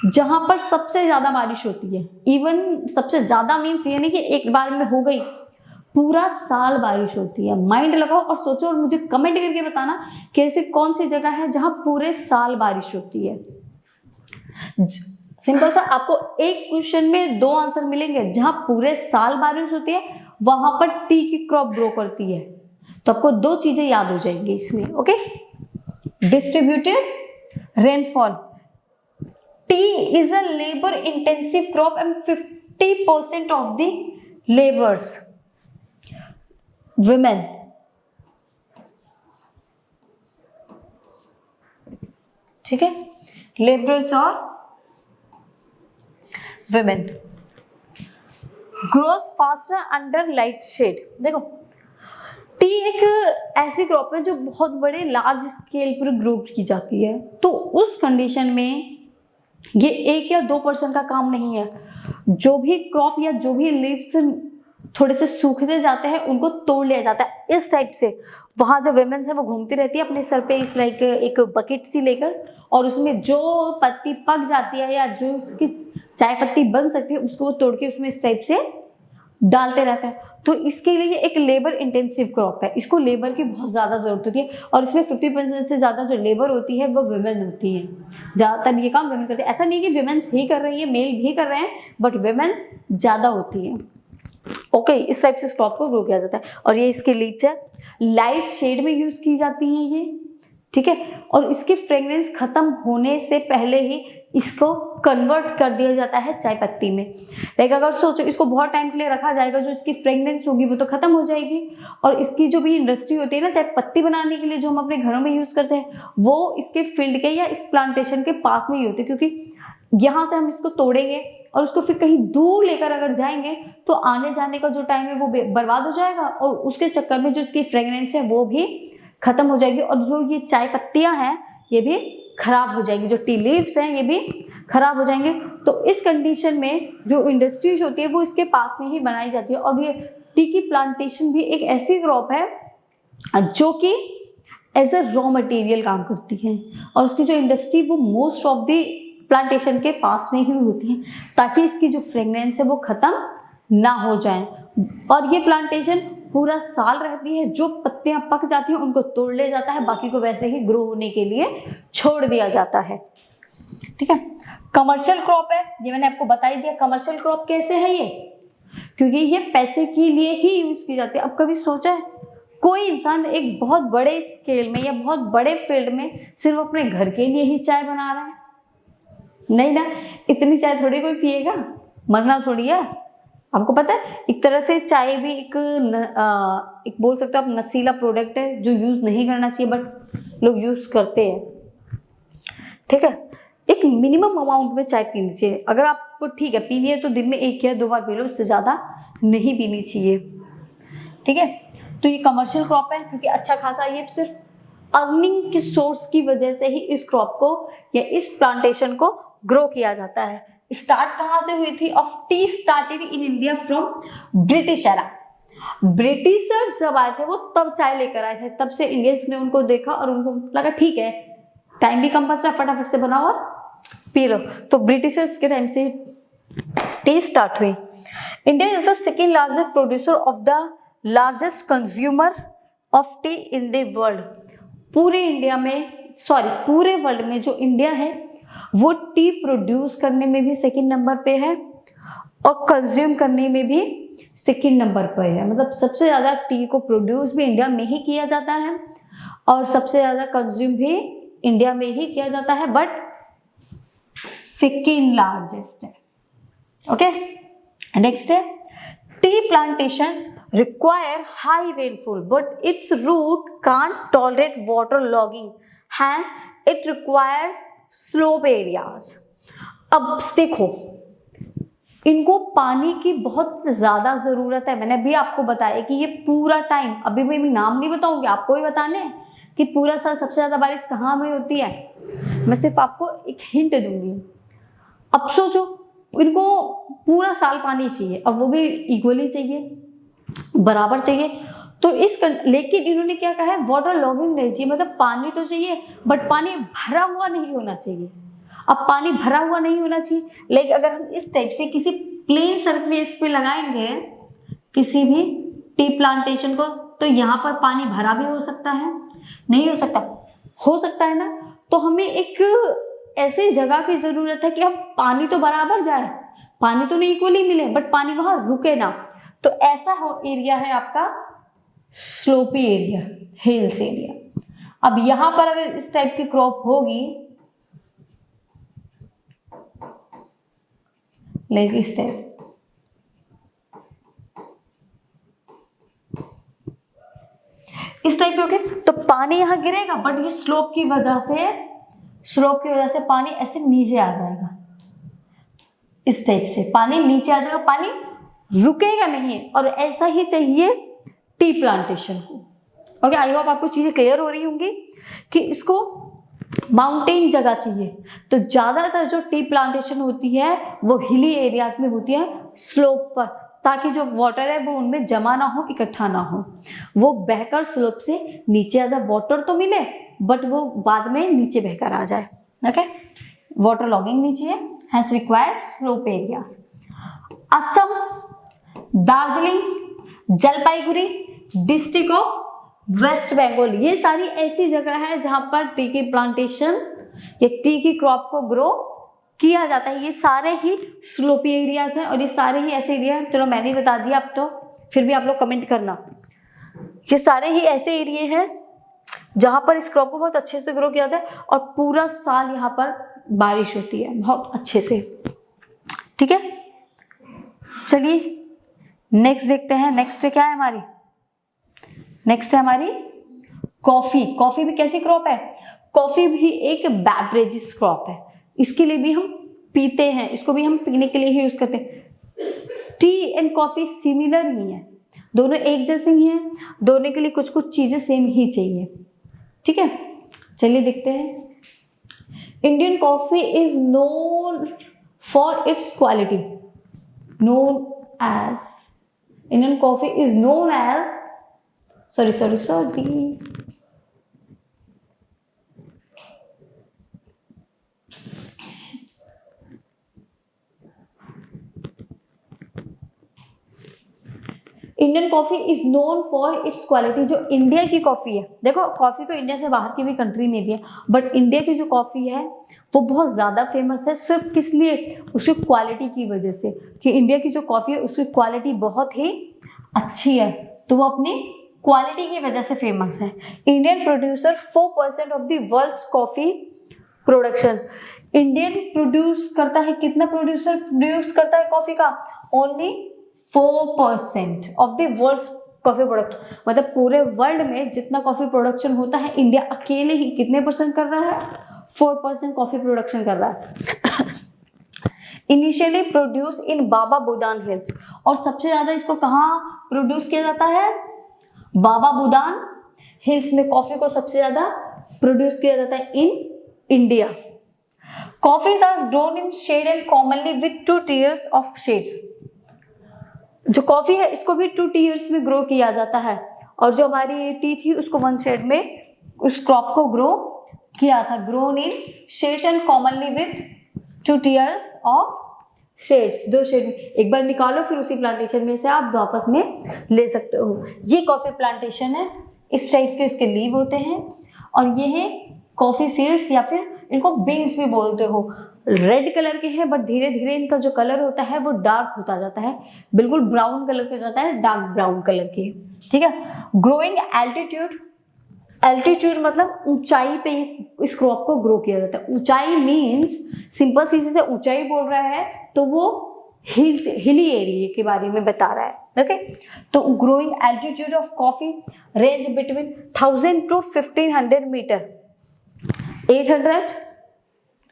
जहां पर सबसे ज्यादा बारिश होती है। इवन सबसे ज्यादा मीन्स ये नहीं कि एक बार में हो गई, पूरा साल बारिश होती है। माइंड लगाओ और सोचो और मुझे कमेंट करके बताना कि ऐसी कौन सी जगह है जहां पूरे साल बारिश होती है। सिंपल सा, आपको एक क्वेश्चन में 2 आंसर मिलेंगे। जहां पूरे साल बारिश होती है वहां पर टी की क्रॉप ग्रो करती है, तो आपको 2 चीजें याद हो जाएंगी इसमें। Okay, distributed rainfall. Tea is a labour intensive crop and 50% of the labours women। ठीक है, लेबरर्स और women। Grows faster under light shade. देखो टी एक ऐसी क्रॉप है जो बहुत बड़े लार्ज स्केल पर ग्रो की जाती है, तो उस कंडीशन में ये 1 या 2% का काम नहीं है। जो भी क्रॉप या जो भी लीव्स थोड़े से सूखते जाते हैं उनको तोड़ लिया जाता है इस टाइप से। वहाँ जो विमेन्स है वो घूमती रहती है अपने सर पे इस लाइक एक बकेट सी लेकर, और उसमें जो पत्ती पक जाती है या जो उसकी चाय पत्ती बन सकती है उसको वो तोड़ के उसमें इस टाइप से डालते रहते हैं। तो इसके लिए एक लेबर इंटेंसिव क्रॉप है, इसको लेबर की बहुत ज़्यादा ज़रूरत होती है, और इसमें 50% से ज़्यादा जो लेबर होती है वो विमेन होती है। ज़्यादातर ये काम विमेन करते हैं। ऐसा नहीं कि विमेन्स ही कर रही है, मेल भी कर रहे हैं, बट विमेन ज़्यादा होती है। ओके, इस टाइप से क्रॉप को ग्रो किया जाता है। और ये इसके लीव्स है, लाइट शेड में यूज की जाती है ये। ठीक है, और इसकी फ्रेग्रेंस खत्म होने से पहले ही इसको कन्वर्ट कर दिया जाता है चाय पत्ती में। लाइक अगर सोचो इसको बहुत टाइम के लिए रखा जाएगा, जो इसकी फ्रेग्रेंस होगी वो तो खत्म हो जाएगी। और इसकी जो भी इंडस्ट्री होती है ना चाय पत्ती बनाने के लिए, जो हम अपने घरों में यूज करते हैं, वो इसके फील्ड के या इस प्लांटेशन के पास में ही होती है, क्योंकि यहाँ से हम इसको तोड़ेंगे और उसको फिर कहीं दूर लेकर अगर जाएंगे तो आने जाने का जो टाइम है वो बर्बाद हो जाएगा, और उसके चक्कर में जो इसकी फ्रेग्रेंस है वो भी खत्म हो जाएगी, और जो ये चाय पत्तियां हैं ये भी खराब हो जाएंगी, जो टी लीव्स हैं ये भी खराब हो जाएंगे। तो इस कंडीशन में जो इंडस्ट्रीज होती है वो इसके पास में ही बनाई जाती है। और ये टी की प्लांटेशन भी एक ऐसी क्रॉप है जो कि एज अ रॉ मटेरियल काम करती है, और उसकी जो इंडस्ट्री वो मोस्ट ऑफ द प्लांटेशन के पास में ही होती हैं, ताकि इसकी जो फ्रेगनेंस है वो खत्म ना हो जाए। और ये प्लांटेशन पूरा साल रहती है, जो पत्तियां पक जाती हैं उनको तोड़ ले जाता है, बाकी को वैसे ही ग्रो होने के लिए छोड़ दिया जाता है। ठीक है, कमर्शियल क्रॉप है, ये मैंने आपको बता ही दिया। कमर्शियल क्रॉप कैसे है ये, क्योंकि ये पैसे के लिए ही यूज की जाती है। अब कभी सोचा है कोई इंसान एक बहुत बड़े स्केल में या बहुत बड़े फील्ड में सिर्फ अपने घर के लिए ही चाय बना रहा है? नहीं ना, इतनी चाय थोड़ी कोई पिएगा, मरना थोड़ी है। आपको पता है एक तरह से चाय भी एक बोल सकते हो आप नशीला प्रोडक्ट है, जो यूज नहीं करना चाहिए बट लोग यूज करते हैं। ठीक है, एक मिनिमम अमाउंट में चाय पीनी चाहिए। अगर आपको ठीक है पीनी है तो दिन में 1 या 2 बार पी लो, इससे ज़्यादा नहीं पीनी चाहिए। ठीक है, तो ये कमर्शियल क्रॉप है, क्योंकि अच्छा खासा ये सिर्फ अर्निंग के सोर्स की वजह से ही इस क्रॉप को या इस प्लांटेशन को ग्रो किया जाता है। स्टार्ट कहाँ से हुई थी? Of T started in India from British era. Britishers जब आए थे वो तब चाय लेकर आए थे, तब से इंडियंस ने उनको देखा और उनको लगा ठीक है टाइम भी कम बच रहा, फटाफट से बनाओ और पी लो। तो ब्रिटिशर्स के टाइम से टी स्टार्ट हुई। India is the second largest producer of the largest consumer of T in the world. पूरे वर्ल्ड में जो इंडिया है वो टी प्रोड्यूस करने में भी सेकेंड नंबर पे है और कंज्यूम करने में भी सेकेंड नंबर पे है। मतलब सबसे ज्यादा टी को प्रोड्यूस भी इंडिया में ही किया जाता है और सबसे ज्यादा कंज्यूम भी इंडिया में ही किया जाता है, बट सेकेंड लार्जेस्ट है। ओके, नेक्स्ट है tea plantation require high rainfall but its root can't tolerate water logging, hence it requires slope areas। अब देखो इनको पानी की बहुत ज्यादा जरूरत है। मैंने अभी आपको बताया कि ये पूरा टाइम, अभी मैं नाम नहीं बताऊंगी, आपको ही बताने हैं कि पूरा साल सबसे ज्यादा बारिश कहाँ में होती है। मैं सिर्फ आपको एक हिंट दूंगी। अब सोचो इनको पूरा साल पानी चाहिए और वो भी इक्वली चाहिए, बराबर चाहिए। तो लेकिन इन्होंने क्या कहा है, वाटर लॉगिंग नहीं चाहिए, मतलब पानी तो चाहिए बट पानी भरा हुआ नहीं होना चाहिए। अब पानी भरा हुआ नहीं होना चाहिए, लेकिन अगर हम इस टाइप से किसी प्लेन सरफेस पे लगाएंगे किसी भी टी प्लांटेशन को, तो यहाँ पर पानी भरा भी हो सकता है, नहीं हो सकता है ना। तो हमें एक ऐसी जगह की जरूरत है कि हम पानी तो बराबर जाए, पानी तो नहीं इक्वली मिले बट पानी वहां रुके ना। तो ऐसा एरिया है आपका स्लोपी एरिया, हिल्स एरिया। अब यहां पर अगर इस टाइप की क्रॉप होगी, लाइक इस टाइप, की होगी तो पानी यहां गिरेगा बट ये स्लोप की वजह से पानी ऐसे नीचे आ जाएगा। इस टाइप से पानी नीचे आ जाएगा, पानी रुकेगा नहीं, और ऐसा ही चाहिए टी प्लांटेशन को। ओके, आई होप आपको चीजें क्लियर हो रही होंगी कि इसको माउंटेन जगह चाहिए। तो ज्यादातर जो टी प्लांटेशन होती है वो हिली एरियाज में होती है, स्लोप पर, ताकि जो वाटर है वो उनमें जमा ना हो, इकट्ठा ना हो, वो बहकर स्लोप से नीचे आ जाए। वाटर तो मिले बट वो बाद में नीचे बहकर आ जाए। ओके, वाटर लॉगिंग नहीं चाहिए, hence required slope areas. Assam, Darjeeling, Jalpaiguri, district of West Bengal, ये सारी ऐसी जगह है जहां पर टी की प्लांटेशन या टी की क्रॉप को ग्रो किया जाता है। ये सारे ही स्लोपी एरियाज हैं और ये सारे ही ऐसे एरिया हैं, चलो मैंने बता दिया, अब तो फिर भी आप लोग कमेंट करना। ये सारे ही ऐसे एरिया हैं जहां पर इस क्रॉप को बहुत अच्छे से ग्रो किया जाता है और पूरा साल यहाँ पर बारिश होती है बहुत अच्छे से। ठीक है, चलिए नेक्स्ट देखते हैं। नेक्स्ट क्या है हमारी? नेक्स्ट है हमारी कॉफी। कॉफी भी कैसी क्रॉप है? कॉफी भी एक बेवरेजेस क्रॉप है, इसके लिए भी हम पीते हैं, इसको भी हम पीने के लिए ही यूज करते हैं। टी एंड कॉफी सिमिलर ही है, दोनों एक जैसे ही हैं, दोनों के लिए कुछ कुछ चीजें सेम ही चाहिए। ठीक है, चलिए देखते हैं। Indian coffee is known for its quality, known as Indian coffee is known as sorry Indian coffee is known for its quality. जो इंडिया की कॉफी है, देखो कॉफी तो इंडिया से बाहर की भी कंट्री में भी है, बट इंडिया की जो कॉफी है वो बहुत ज्यादा फेमस है। सिर्फ किस लिए? उसकी क्वालिटी की वजह से, कि इंडिया की जो कॉफी है उसकी क्वालिटी बहुत ही अच्छी है, तो वो अपनी क्वालिटी की वजह से फेमस है। Indian producer 4% of the world's coffee production. Indian produce करता है, कितना प्रोड्यूसर प्रोड्यूस करता है कॉफी का? Only 4% of the world's coffee production. मतलब पूरे वर्ल्ड में जितना कॉफी प्रोडक्शन होता है, इंडिया अकेले ही कितने परसेंट कर रहा है? 4% कॉफी प्रोडक्शन कर रहा है। Initially produce in Baba Budan hills, और सबसे ज्यादा इसको कहाँ प्रोड्यूस किया जाता है? बाबा बुदान हिल्स में कॉफी को सबसे ज्यादा प्रोड्यूस किया जाता है in India. Coffees are grown in shade and commonly with 2 tiers of shades. जो कॉफी है इसको भी 2 tiers में ग्रो किया जाता है, और जो हमारी टी थी उसको 1 शेड में उस क्रॉप को ग्रो किया था। Grown in shades and commonly with 2 tiers of shades, 2 shade में। एक बार निकालो फिर उसी प्लांटेशन में से आप वापस में ले सकते हो। ये कॉफी प्लांटेशन है, इस टाइप के उसके लीव होते हैं, और ये है कॉफी सीड्स, या फिर इनको बीन्स भी बोलते हो। रेड कलर के हैं, बट धीरे धीरे इनका जो कलर होता है वो डार्क होता जाता है, बिल्कुल ब्राउन कलर के हो जाता है, डार्क ब्राउन कलर के। ठीक है। ग्रोइंग एल्टीट्यूड, एल्टीट्यूड मतलब ऊंचाई पे इस क्रॉप को ग्रो किया जाता है। ऊंचाई मीन्स सिंपल सी से ऊंचाई बोल रहा है तो वो हिली एरिया के बारे में बता रहा है। ओके, तो growing altitude of coffee range between 1000 to 1500 metre, 800,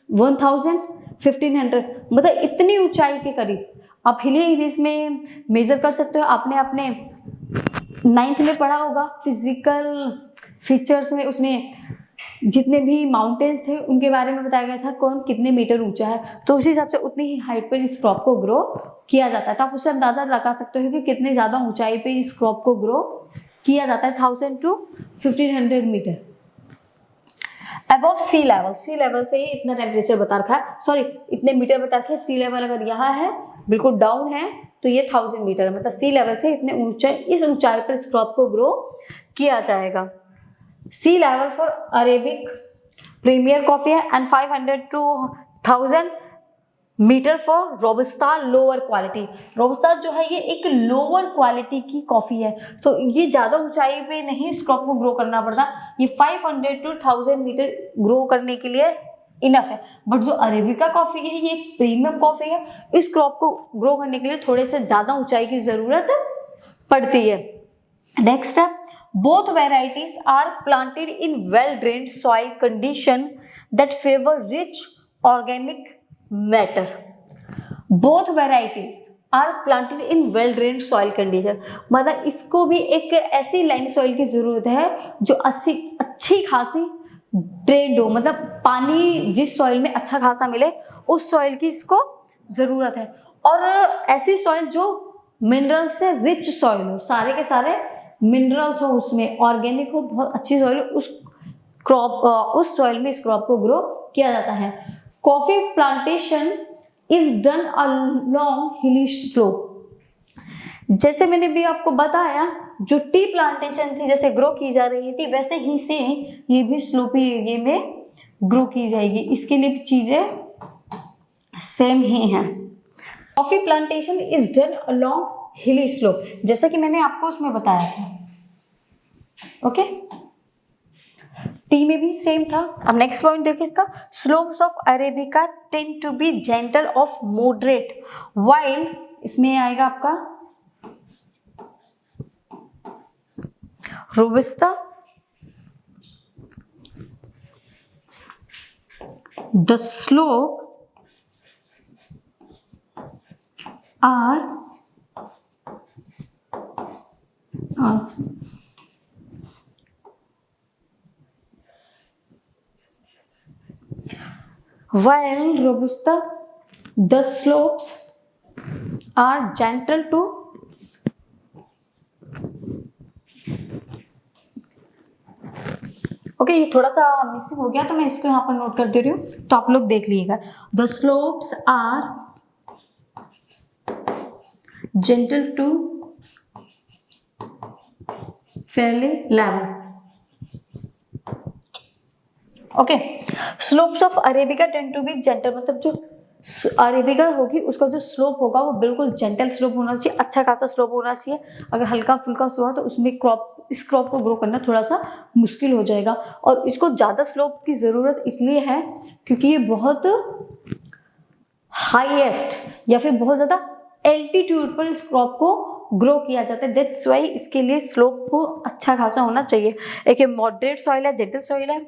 1000, 1500, मतलब इतनी ऊंचाई के करीब। आप हिली एरियाज में मेजर कर सकते हो। आपने अपने 9th में पढ़ा होगा फिजिकल फीचर्स में, उसमें जितने भी माउंटेन्स थे उनके बारे में बताया गया था कौन कितने मीटर ऊंचा है, तो उसी हिसाब से उतनी ही हाइट पर इस क्रॉप को ग्रो किया जाता है। तो आप उससे अंदाजा लगा सकते हो कि कितने ज़्यादा ऊंचाई पे इस क्रॉप को ग्रो किया जाता है। 1000 to 1500 metre above sea level. Sea level से ही इतना टेम्परेचर बता रखा है, सॉरी इतने मीटर बता रखे हैं। सी लेवल अगर यहाँ है बिल्कुल डाउन है तो ये 1000 मीटर है, मतलब सी लेवल से इतने ऊंचाई, इस ऊंचाई पर इस क्रॉप को ग्रो किया जाएगा। Sea level for arabica premier coffee है and 500 to 1000 metre for robusta lower quality. Robusta जो है ये एक लोअर क्वालिटी की कॉफी है, तो ये ज़्यादा ऊंचाई पे नहीं इस क्रॉप को ग्रो करना पड़ता। ये 500 to 1000 मीटर ग्रो करने के लिए इनफ है। बट जो अरेबिका कॉफी है ये एक प्रीमियम कॉफी है, इस क्रॉप को ग्रो करने के लिए थोड़े से ज़्यादा ऊंचाई की ज़रूरत पड़ती है। नेक्स्ट है, both varieties are planted in well drained soil condition that favor rich organic matter. Both varieties are planted in well drained soil condition, मतलब इसको भी एक ऐसी लाइन सॉइल की जरूरत है जो अच्छी खासी ड्रेन्ड हो, मतलब पानी जिस सॉइल में अच्छा खासा मिले उस सॉइल की इसको जरूरत है। और ऐसी सॉइल जो मिनरल से रिच सॉइल हो, सारे के सारे मिनरल्स हो उसमें, ऑर्गेनिक हो, बहुत अच्छी सॉइल हो, उस सॉइल में इस क्रॉप को ग्रो किया जाता है। Coffee plantation is done along हिली स्लोप। जैसे मैंने भी आपको बताया, जो टी प्लांटेशन थी जैसे ग्रो की जा रही थी, वैसे ही से ये भी स्लोपी एरिया में ग्रो की जाएगी। इसके लिए भी चीजें सेम ही हैं। Coffee plantation is done along हिली स्लोप, जैसा कि मैंने आपको उसमें बताया था। ओके, टी में भी सेम था। अब नेक्स्ट पॉइंट देखिए इसका, slopes of arabica tend to be gentle of moderate, while इसमें आएगा आपका robusta, the slope are while robusta the slopes are gentle to okay, ये थोड़ा सा मिसिंग हो गया तो मैं इसको यहाँ पर नोट कर दे रही हूँ, तो आप लोग देख लीजिएगा। The slopes are gentle to fairly level. Okay, slopes of arabica tend to be gentle, मतलब जो अरेबिका होगी उसका जो स्लोप होगा वो बिल्कुल जेंटल स्लोप होना चाहिए, अच्छा खासा स्लोप होना चाहिए। अगर हल्का फुल्का हुआ तो उसमें इस क्रॉप को ग्रो करना थोड़ा सा मुश्किल हो जाएगा। और इसको ज़्यादा स्लोप की ज़रूरत इसलिए है क्योंकि ये बहुत हाईएस्ट या फिर बहुत ज़्यादा एल्टीट्यूड पर इस क्रॉप को ग्रो किया जाता है। दैट्स वाई इसके लिए स्लोप को अच्छा खासा होना चाहिए। एक मॉडरेट सॉइल है, जेंटल सॉइल है,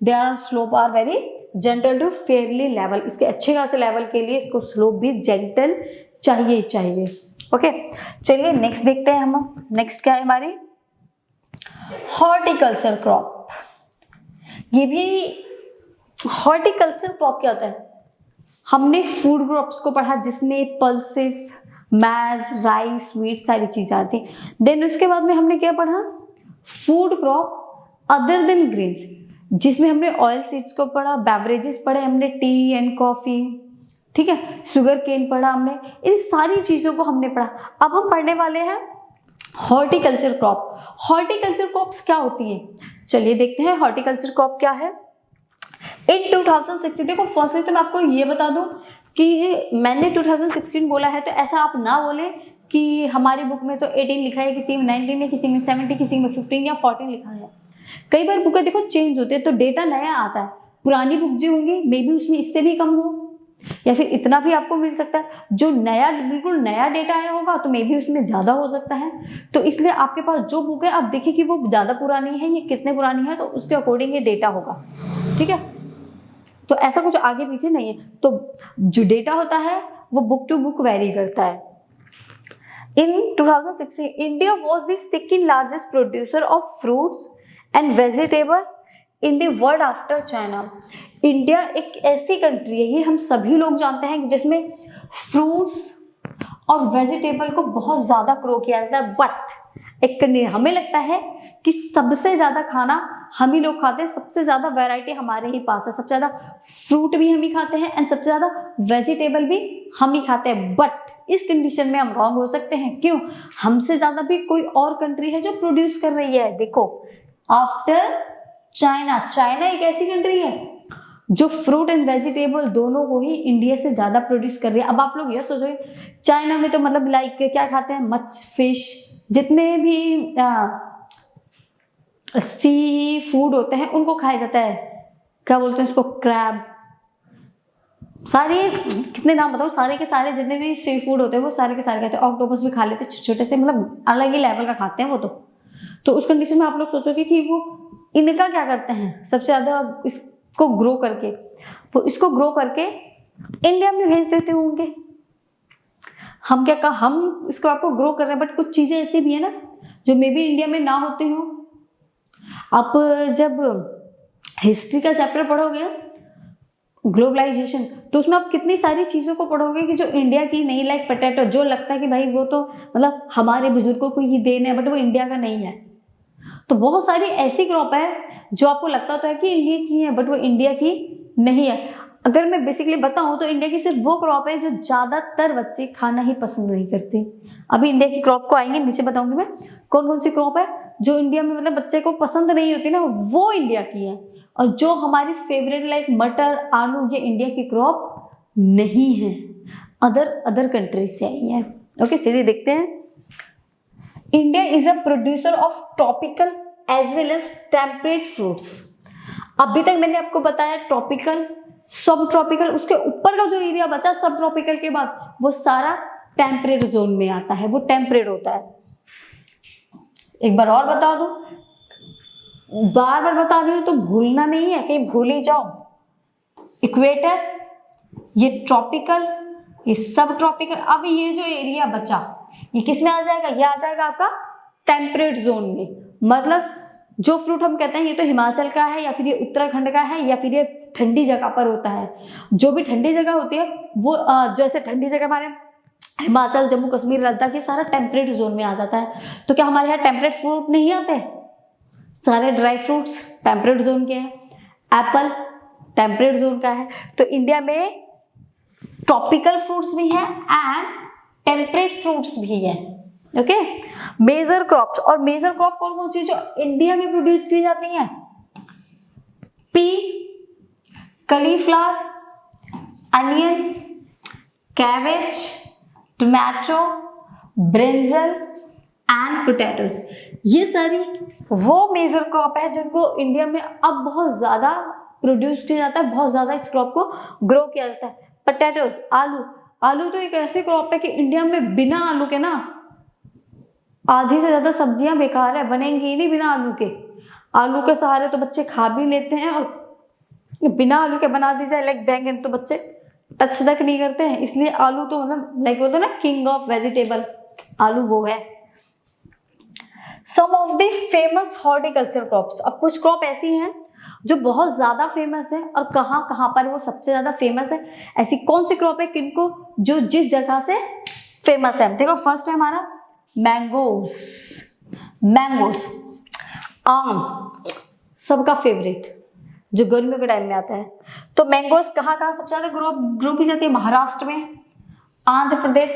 their slope are very gentle to fairly level. इसके अच्छे खासे लेवल के लिए इसको स्लोप भी जेंटल चाहिए ही चाहिए। ओके, चलिए नेक्स्ट देखते हैं हम। नेक्स्ट क्या है हमारी हॉर्टिकल्चर क्रॉप। ये भी हॉर्टिकल्चर क्रॉप क्या होता है, हमने फूड क्रॉप्स को पढ़ा जिसमें पल्सेस, मैज, राइस, व्हीट सारी चीजें आती हैं। देन उसके बाद में हमने क्या पढ़ा, food crop other than grains, जिसमें हमने ऑयल सीड्स को पढ़ा, बेवरेजेस पढ़े हमने, टी एंड कॉफी, ठीक है, शुगर केन पढ़ा हमने, इन सारी चीजों को हमने पढ़ा। अब हम पढ़ने वाले हैं हॉर्टिकल्चर क्रॉप। हॉर्टिकल्चर क्रॉप्स क्या होती हैं, चलिए देखते हैं हॉर्टिकल्चर क्रॉप क्या है। इन 2016, देखो फर्स्टली तो मैं आपको ये बता दूं कि मैंने 2016 बोला है तो ऐसा आप ना बोले कि हमारी बुक में तो 18 लिखा है, किसी में 19 है, किसी में 70, किसी में 15 या 14 लिखा है। कई बार बुकें देखो चेंज होती है तो डेटा नया आता है। पुरानी बुक जो होंगी मे बी उसमें इससे भी कम हो या फिर इतना भी आपको मिल सकता है। जो नया बिल्कुल नया डेटा आया होगा तो मे बी उसमें ज़्यादा हो सकता है। तो इसलिए आपके पास जो बुक है आप देखिए कि वो ज़्यादा पुरानी है या कितने पुरानी है, तो उसके अकॉर्डिंग ये डेटा होगा, ठीक है। तो ऐसा कुछ आगे पीछे नहीं है, तो जो डेटा होता है वो बुक टू बुक वेरी करता है। इन 2016 India was the second largest producer of fruits and vegetable in the world after China. India एक ऐसी कंट्री है, ये हम सभी लोग जानते हैं, जिसमें फ्रूट्स और वेजिटेबल को बहुत ज़्यादा ग्रो किया जाता है। बट एक हमें लगता है कि सबसे ज़्यादा खाना हम ही लोग खाते हैं, सबसे ज़्यादा वैरायटी हमारे ही पास है, सबसे ज़्यादा फ्रूट भी हम ही खाते हैं एंड सबसे ज़्यादा वेजिटेबल भी हम ही खाते हैं। बट इस कंडीशन में हम रॉन्ग हो सकते हैं। क्यों, हमसे ज़्यादा भी कोई और कंट्री है जो प्रोड्यूस कर रही है। देखो आफ्टर चाइना, चाइना एक ऐसी कंट्री है जो फ्रूट एंड वेजिटेबल दोनों को ही इंडिया से ज़्यादा प्रोड्यूस कर रही है। अब आप लोग ये सोचोगे चाइना में तो मतलब लाइक क्या खाते हैं, मछ, फिश, जितने भी सी फूड होते हैं उनको खाया जाता है। क्या बोलते हैं उसको, क्रैब, सारे कितने नाम बताओ, सारे के सारे जितने भी सी फूड होते हैं वो सारे के सारे खाते हैं। ऑक्टोपस भी खा लेते हैं, छोटे से, मतलब अलग ही लेवल का खाते हैं वो। तो उस कंडीशन में आप लोग सोचोगे कि वो इनका क्या करते हैं, सबसे ज़्यादा इसको ग्रो करके, वो इसको ग्रो करके इंडिया में भेज देते होंगे। हम क्या कहा, हम इसको आपको ग्रो कर रहे हैं, बट कुछ चीज़ें ऐसी भी है ना जो मे बी इंडिया में ना होती हो। आप जब हिस्ट्री का चैप्टर पढ़ोगे ग्लोबलाइजेशन, तो उसमें आप कितनी सारी चीज़ों को पढ़ोगे कि जो इंडिया की नहीं, लाइक पोटैटो, जो लगता है कि भाई वो तो मतलब हमारे बुजुर्गों को ही देन है, बट वो इंडिया का नहीं है। तो बहुत सारी ऐसी क्रॉप है जो आपको लगता तो है कि इंडिया की है, बट वो इंडिया की नहीं है। अगर मैं बेसिकली बताऊं तो इंडिया की सिर्फ वो क्रॉप है जो ज़्यादातर बच्चे खाना ही पसंद नहीं करते। अभी इंडिया की क्रॉप को आएंगे, नीचे बताऊंगी मैं कौन कौन सी क्रॉप है जो इंडिया में मतलब बच्चे को पसंद नहीं होती ना, वो इंडिया की है। और जो हमारी फेवरेट लाइक मटर, आलू, ये इंडिया की क्रॉप नहीं है, अदर कंट्री से आई है। ओके, चलिए देखते हैं। India is a producer of tropical as well as temperate fruits. अभी तक मैंने आपको बताया ट्रॉपिकल, सब ट्रॉपिकल, उसके ऊपर का जो एरिया बचा सब ट्रॉपिकल के बाद वो सारा टेम्परेट जोन में आता है, वो टेम्परेट होता है। एक बार और बता दो, बार बार बता रही हूँ तो भूलना नहीं है, कहीं भूल ही जाओ। इक्वेटर, ये ट्रॉपिकल, ये सब ट्रॉपिकल। अब ये जो एरिया बचा ये किस में आ जाएगा, ये आ जाएगा आपका टेम्परेट जोन में। मतलब जो फ्रूट हम कहते हैं ये तो हिमाचल का है या फिर ये उत्तराखंड का है या फिर ये ठंडी जगह पर होता है। जो भी ठंडी जगह होती है वो जैसे ठंडी जगह हमारे हिमाचल, जम्मू कश्मीर, लद्दाख, ये सारा टेम्परेट जोन में आ जाता है। तो क्या हमारे यहाँ टेम्परेट फ्रूट नहीं आते? सारे ड्राई फ्रूट्स टेम्परेट जोन के हैं। एप्पल टेम्परेट जोन का है। तो इंडिया में ट्रॉपिकल फ्रूट्स भी हैं एंड टेम्परेट फ्रूट्स भी हैं। ओके। मेजर क्रॉप्स, और मेजर क्रॉप कौन कौन सी जो इंडिया में प्रोड्यूस की जाती हैं? P, cauliflower, onion, cabbage, tomato, brinjal and potatoes. ये सारी वो मेजर क्रॉप है जिनको इंडिया में अब बहुत ज्यादा प्रोड्यूस किया जाता है, बहुत ज्यादा इस क्रॉप को ग्रो किया जाता है। पोटैटोज, आलू। आलू तो एक ऐसी क्रॉप है कि इंडिया में बिना आलू के ना आधी से ज्यादा सब्जियां बेकार है, बनेंगी ही नहीं बिना आलू के। आलू के सहारे तो बच्चे खा भी लेते हैं, और बिना आलू के बना दी जाए लाइक बैंगन तो बच्चे टच तक नहीं करते हैं। इसलिए आलू तो मतलब लाइक बोलते हैं ना किंग ऑफ वेजिटेबल, आलू वो है। Some of the famous horticulture crops. अब कुछ क्रॉप ऐसी हैं जो बहुत ज्यादा फेमस है, और कहाँ कहाँ पर वो सबसे ज्यादा फेमस है, ऐसी कौन सी क्रॉप है किनको जो जिस जगह से फेमस है। देखो फर्स्ट है हमारा मैंगोस। मैंगोस, आम, सबका फेवरेट जो गर्मियों के टाइम में आता है। तो मैंगोस कहाँ कहाँ सबसे ज्यादा ग्रो की जाती है? महाराष्ट्र में, आंध्र प्रदेश,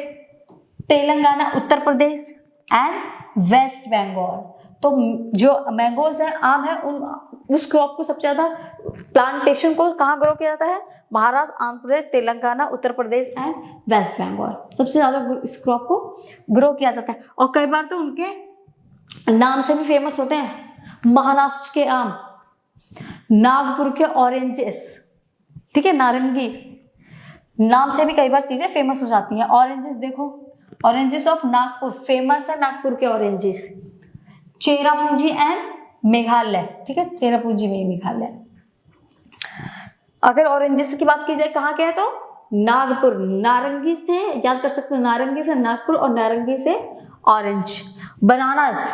तेलंगाना, उत्तर प्रदेश एंड वेस्ट बंगाल। तो जो मैंगोज है, आम है, उस क्रॉप को सबसे ज्यादा प्लांटेशन को कहाँ ग्रो किया जाता है? Maharashtra, Andhra Pradesh, Telangana, Uttar Pradesh and waste Bengal. सबसे ज्यादा इस क्रॉप को ग्रो किया जाता है, और कई बार तो उनके नाम से भी फेमस होते हैं। महाराष्ट्र के आम, नागपुर के ऑरेंजेस, ठीक है, नारंगी, नाम से भी कई बार चीजें फेमस हो जाती हैं। ऑरेंजेस देखो, ऑरेंजेस ऑफ नागपुर, फेमस है नागपुर के ऑरेंजेस। चेरापूंजी एंड मेघालय, ठीक है, चेरापूंजी में मेघालय। अगर ऑरेंजेस की बात की जाए कहाँ के है तो नागपुर, नारंगी से याद कर सकते हो, नारंगी से नागपुर और नारंगी से orange. Bananas,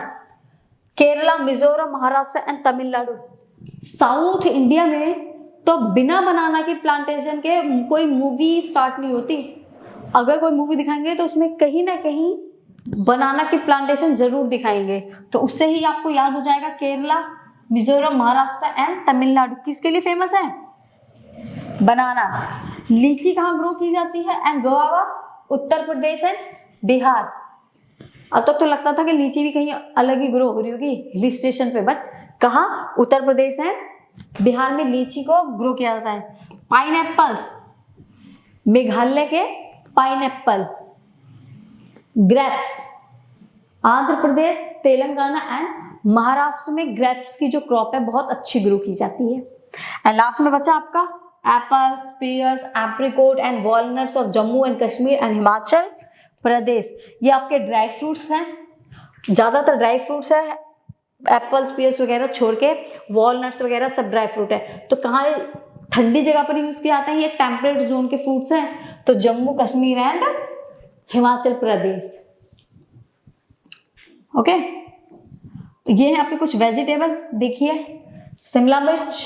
Kerala, Mizoram, Maharashtra and Tamil Nadu. South India में तो बिना बनाना की प्लांटेशन के कोई मूवी स्टार्ट नहीं होती। अगर कोई मूवी दिखाएंगे तो उसमें कहीं ना कहीं बनाना की प्लांटेशन जरूर दिखाएंगे। तो उससे ही आपको याद हो जाएगा केरला, मिजोरम, महाराष्ट्र एंड तमिलनाडु किसके लिए फेमस है? बनाना। लीची कहाँ ग्रो की जाती है? And Goa, Uttar Pradesh and Bihar. अब तक तो लगता था कि लीची भी कहीं अलग ही ग्रो हो रही होगी हिल स्टेशन पे, बट कहाँ? उत्तर प्रदेश एंड बिहार में लीची को ग्रो किया जाता है। पाइनएप्पल्स, मेघालय के pineapple. Grapes, Andhra Pradesh, Telangana and Maharashtra में ग्रेप्स की जो क्रॉप है बहुत अच्छी ग्रो की जाती है। एंड लास्ट में बचा आपका apples, pears, apricot and walnuts of Jammu and Kashmir and Himachal Pradesh. ये आपके ड्राई फ्रूट्स हैं, ज्यादातर ड्राई फ्रूट्स है, एप्पल्स, पेयर्स वगैरह छोड़ के वॉलनट्स वगैरह सब ड्राई फ्रूट है। तो कहाँ ठंडी जगह पर यूज किए जाते हैं? ये टेम्परेट जोन के फ्रूट्स हैं, तो Jammu Kashmir and Himachal Pradesh. Okay, ये है आपके कुछ वेजिटेबल। देखिए शिमला मिर्च,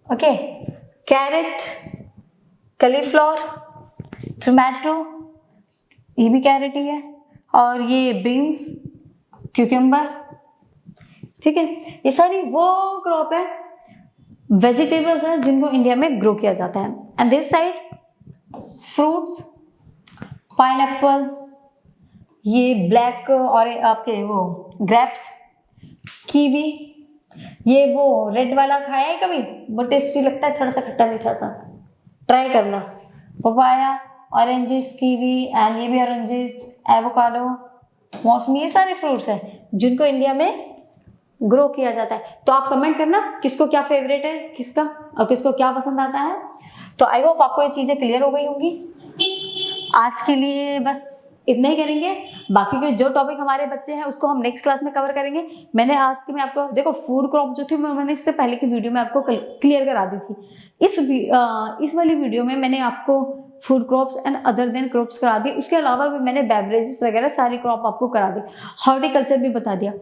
ओके, कैरेट, कलीफ्लावर, टोमेटो, ये भी कैरेट ही है, और ये बीन्स, क्यूकम्बर, ठीक है। ये सारी वो क्रॉप है, वेजिटेबल्स है जिनको इंडिया में ग्रो किया जाता है। And this side fruits, pineapple, ये ब्लैक और आपके वो ग्रेप्स, कीवी, ये वो रेड वाला खाया है कभी? बहुत टेस्टी लगता है, थोड़ा सा खट्टा मीठा सा, ट्राई करना। पपाया, ऑरेंजेस, कीवी एंड ये भी ऑरेंजेस, एवोकाडो, मौसमी, ये सारे फ्रूट्स हैं जिनको इंडिया में ग्रो किया जाता है। तो आप कमेंट करना किसको क्या फेवरेट है, किसका और किसको क्या पसंद आता है। तो आई होप आपको ये चीज़ें क्लियर हो गई होंगी। आज के लिए बस इतना ही करेंगे, बाकी के जो टॉपिक हमारे बच्चे हैं उसको हम नेक्स्ट क्लास में कवर करेंगे। मैंने आज की मैं आपको देखो फूड क्रॉप जो थी मैंने इससे पहले की वीडियो में आपको क्लियर करा दी थी। इस वाली वीडियो में मैंने आपको food crops and other than crops करा दी। उसके अलावा भी मैंने बेवरेजेस वगैरह सारी क्रॉप आपको करा दी, हॉर्टिकल्चर भी बता दिया।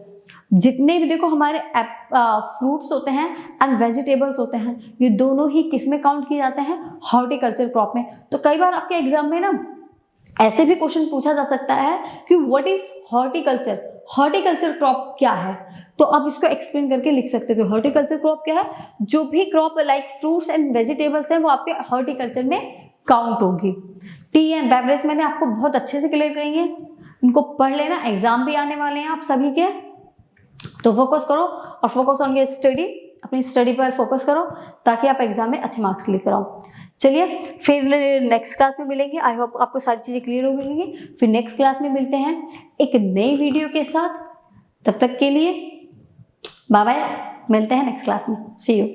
जितने भी देखो हमारे फ्रूट्स होते हैं एंड वेजिटेबल्स होते हैं, ये दोनों ही किस में काउंट किए जाते हैं? हॉर्टिकल्चर क्रॉप में। तो कई बार आपके एग्जाम में ना ऐसे भी क्वेश्चन पूछा जा सकता है कि what is horticulture, horticulture crop क्या है? तो आप इसको एक्सप्लेन करके लिख सकते हो कि हॉर्टिकल्चर क्रॉप क्या है। जो भी crop like fruits and vegetables हैं वो आपके हॉर्टिकल्चर में काउंट होगी। टी एंड बेवरेज मैंने आपको बहुत अच्छे से क्लियर करी है। इनको पढ़ लेना, एग्जाम भी आने वाले हैं आप सभी के, तो फोकस करो और फोकस ऑन योर स्टडी, अपनी स्टडी पर फोकस करो ताकि आप एग्जाम में अच्छे मार्क्स लेकर आओ। चलिए फिर नेक्स्ट क्लास में मिलेंगे। आई होप आपको सारी चीज़ें क्लियर हो गई। फिर नेक्स्ट क्लास में मिलते हैं एक नई वीडियो के साथ। तब तक के लिए बाय बाय, मिलते हैं नेक्स्ट क्लास में। सी यू।